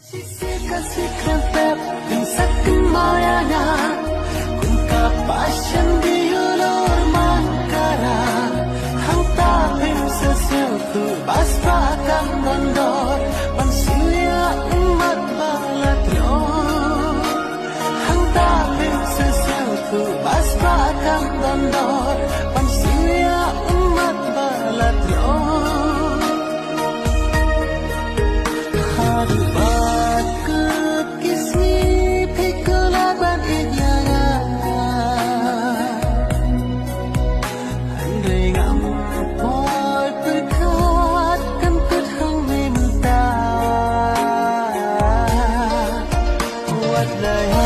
Kasih kerapap Tingsak kemayanya Kung kapasyan di ulur mangkara Hang tapim sesuatu Baspakan gondor Pansilya umat balatro Hang tapim sesuatu Baspakan gondor Pansilya umat balatro What the